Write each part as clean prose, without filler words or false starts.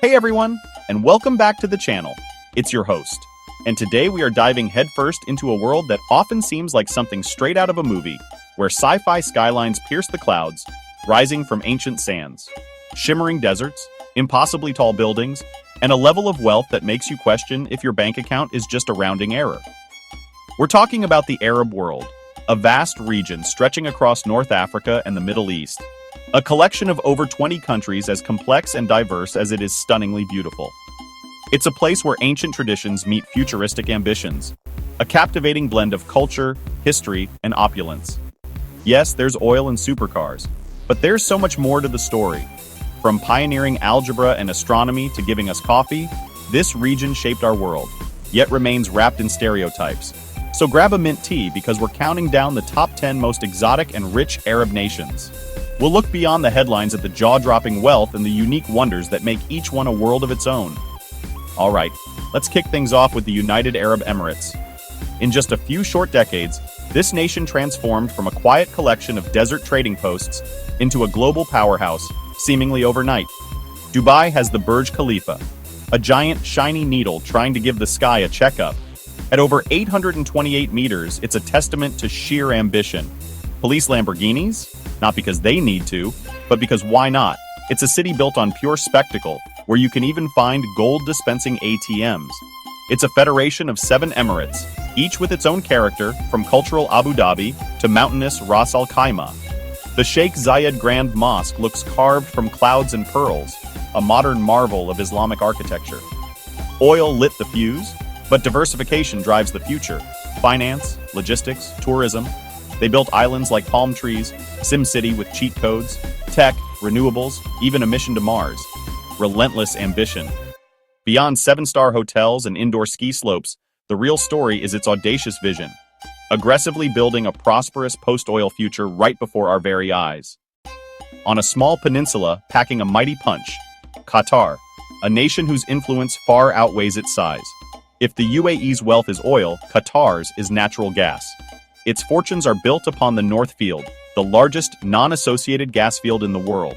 Hey everyone, and welcome back to the channel. It's your host, and today we are diving headfirst into a world that often seems like something straight out of a movie, where sci-fi skylines pierce the clouds, rising from ancient sands, shimmering deserts, impossibly tall buildings, and a level of wealth that makes you question if your bank account is just a rounding error. We're talking about the Arab world, a vast region stretching across North Africa and the Middle East. A collection of over 20 countries as complex and diverse as it is stunningly beautiful. It's a place where ancient traditions meet futuristic ambitions, a captivating blend of culture, history, and opulence. Yes, there's oil and supercars, but there's so much more to the story. From pioneering algebra and astronomy to giving us coffee, this region shaped our world, yet remains wrapped in stereotypes. So grab a mint tea because we're counting down the top 10 most exotic and rich Arab nations. We'll look beyond the headlines at the jaw-dropping wealth and the unique wonders that make each one a world of its own. All right, let's kick things off with the United Arab Emirates. In just a few short decades, this nation transformed from a quiet collection of desert trading posts into a global powerhouse, seemingly overnight. Dubai has the Burj Khalifa, a giant, shiny needle trying to give the sky a checkup. At over 828 meters, it's a testament to sheer ambition. Police Lamborghinis? Not because they need to, but because why not? It's a city built on pure spectacle, where you can even find gold-dispensing ATMs. It's a federation of 7 emirates, each with its own character, from cultural Abu Dhabi to mountainous Ras Al Khaimah. The Sheikh Zayed Grand Mosque looks carved from clouds and pearls, a modern marvel of Islamic architecture. Oil lit the fuse, but diversification drives the future. Finance, logistics, tourism. They built islands like palm trees, SimCity with cheat codes, tech, renewables, even a mission to Mars. Relentless ambition. Beyond 7-star hotels and indoor ski slopes, the real story is its audacious vision. Aggressively building a prosperous post-oil future right before our very eyes. On a small peninsula packing a mighty punch, Qatar, a nation whose influence far outweighs its size. If the UAE's wealth is oil, Qatar's is natural gas. Its fortunes are built upon the North Field, the largest non-associated gas field in the world.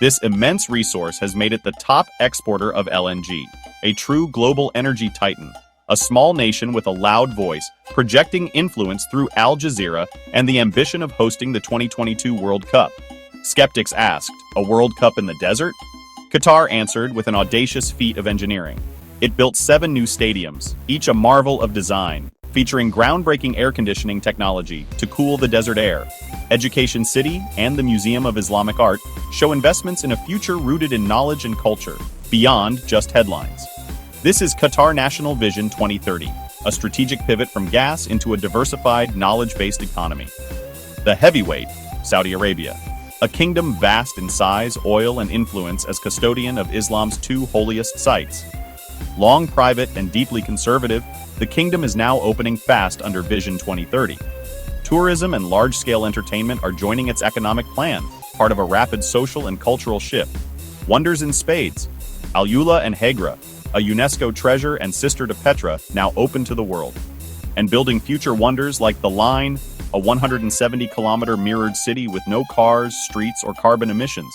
This immense resource has made it the top exporter of LNG, a true global energy titan, a small nation with a loud voice, projecting influence through Al Jazeera and the ambition of hosting the 2022 World Cup. Skeptics asked, a World Cup in the desert? Qatar answered with an audacious feat of engineering. It built 7 new stadiums, each a marvel of design, featuring groundbreaking air conditioning technology to cool the desert air. Education City and the Museum of Islamic Art show investments in a future rooted in knowledge and culture, beyond just headlines. This is Qatar National Vision 2030, a strategic pivot from gas into a diversified, knowledge-based economy. The heavyweight, Saudi Arabia, a kingdom vast in size, oil, and influence as custodian of Islam's 2 holiest sites. Long private and deeply conservative, the kingdom is now opening fast under Vision 2030. Tourism and large-scale entertainment are joining its economic plan, part of a rapid social and cultural shift. Wonders in spades. Al-Ula and Hegra, a UNESCO treasure and sister to Petra, now open to the world. And building future wonders like The Line, a 170-kilometer mirrored city with no cars, streets, or carbon emissions.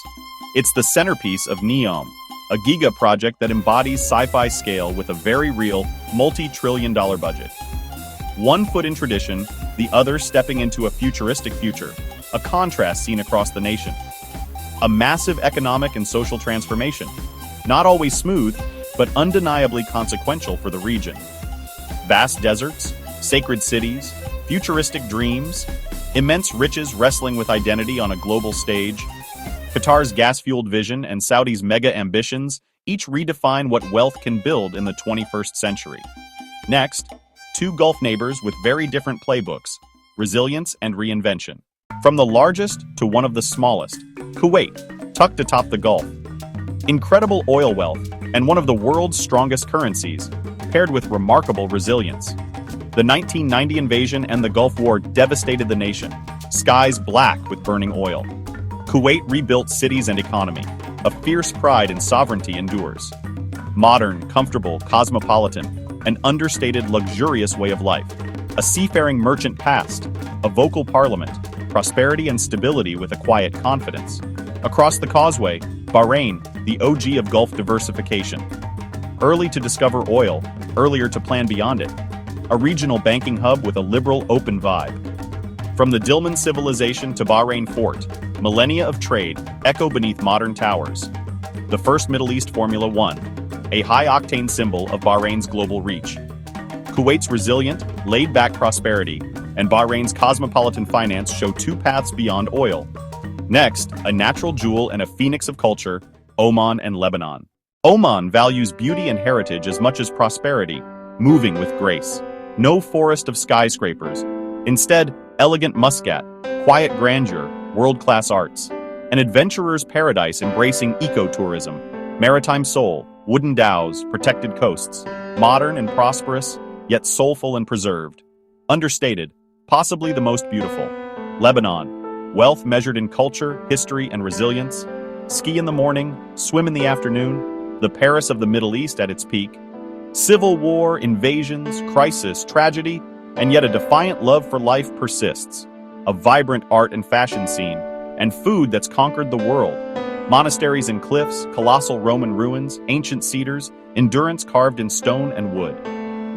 It's the centerpiece of NEOM, a giga project that embodies sci-fi scale with a very real, multi-trillion-dollar budget. One foot in tradition, the other stepping into a futuristic future, a contrast seen across the nation. A massive economic and social transformation, not always smooth, but undeniably consequential for the region. Vast deserts, sacred cities, futuristic dreams, immense riches wrestling with identity on a global stage. Qatar's gas-fueled vision and Saudi's mega ambitions each redefine what wealth can build in the 21st century. Next, 2 Gulf neighbors with very different playbooks, resilience and reinvention. From the largest to one of the smallest, Kuwait, tucked atop the Gulf. Incredible oil wealth and one of the world's strongest currencies, paired with remarkable resilience. The 1990 invasion and the Gulf War devastated the nation, skies black with burning oil. Kuwait rebuilt cities and economy. A fierce pride in sovereignty endures. Modern, comfortable, cosmopolitan, an understated, luxurious way of life. A seafaring merchant past, a vocal parliament, prosperity and stability with a quiet confidence. Across the causeway, Bahrain, the OG of Gulf diversification. Early to discover oil, earlier to plan beyond it. A regional banking hub with a liberal, open vibe. From the Dilmun civilization to Bahrain Fort, millennia of trade echo beneath modern towers. The first Middle East Formula One, a high-octane symbol of Bahrain's global reach. Kuwait's resilient, laid-back prosperity, and Bahrain's cosmopolitan finance show two paths beyond oil. Next, a natural jewel and a phoenix of culture, Oman and Lebanon. Oman values beauty and heritage as much as prosperity, moving with grace. No forest of skyscrapers. Instead, elegant muscat, quiet grandeur, world-class arts. An adventurer's paradise embracing ecotourism, maritime soul, wooden dhows, protected coasts. Modern and prosperous, yet soulful and preserved. Understated, possibly the most beautiful. Lebanon, wealth measured in culture, history, and resilience. Ski in the morning, swim in the afternoon, the Paris of the Middle East at its peak. Civil war, invasions, crisis, tragedy, and yet a defiant love for life persists. A vibrant art and fashion scene, and food that's conquered the world. Monasteries and cliffs, colossal Roman ruins, ancient cedars, endurance carved in stone and wood.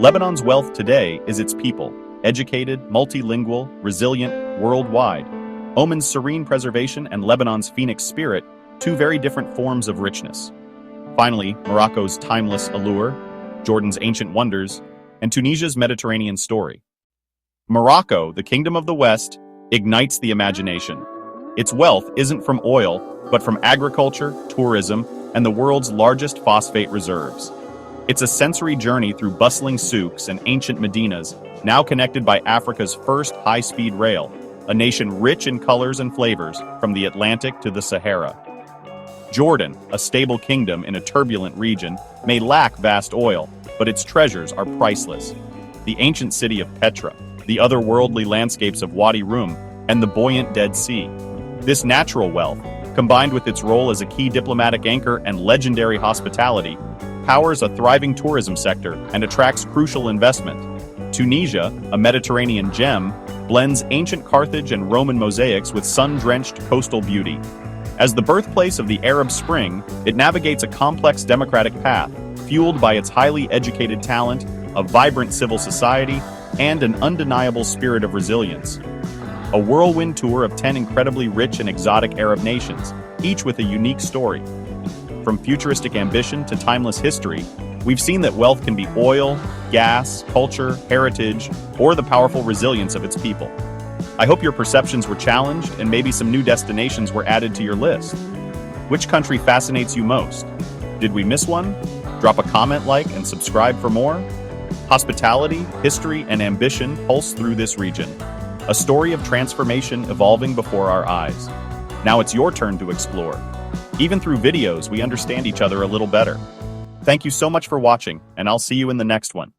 Lebanon's wealth today is its people, educated, multilingual, resilient, worldwide. Oman's serene preservation and Lebanon's phoenix spirit, two very different forms of richness. Finally, Morocco's timeless allure, Jordan's ancient wonders, and Tunisia's Mediterranean story. Morocco, the kingdom of the West, ignites the imagination. Its wealth isn't from oil, but from agriculture, tourism, and the world's largest phosphate reserves. It's a sensory journey through bustling souks and ancient medinas, now connected by Africa's first high-speed rail, a nation rich in colors and flavors from the Atlantic to the Sahara. Jordan, a stable kingdom in a turbulent region, may lack vast oil, but its treasures are priceless. The ancient city of Petra, the otherworldly landscapes of Wadi Rum, and the buoyant Dead Sea. This natural wealth, combined with its role as a key diplomatic anchor and legendary hospitality, powers a thriving tourism sector and attracts crucial investment. Tunisia, a Mediterranean gem, blends ancient Carthage and Roman mosaics with sun-drenched coastal beauty. As the birthplace of the Arab Spring, it navigates a complex democratic path, fueled by its highly educated talent, a vibrant civil society, and an undeniable spirit of resilience. A whirlwind tour of 10 incredibly rich and exotic Arab nations, each with a unique story. From futuristic ambition to timeless history, we've seen that wealth can be oil, gas, culture, heritage, or the powerful resilience of its people. I hope your perceptions were challenged and maybe some new destinations were added to your list. Which country fascinates you most? Did we miss one? Drop a comment, like, and subscribe for more. Hospitality, history, and ambition pulse through this region. A story of transformation evolving before our eyes. Now it's your turn to explore. Even through videos, we understand each other a little better. Thank you so much for watching, and I'll see you in the next one.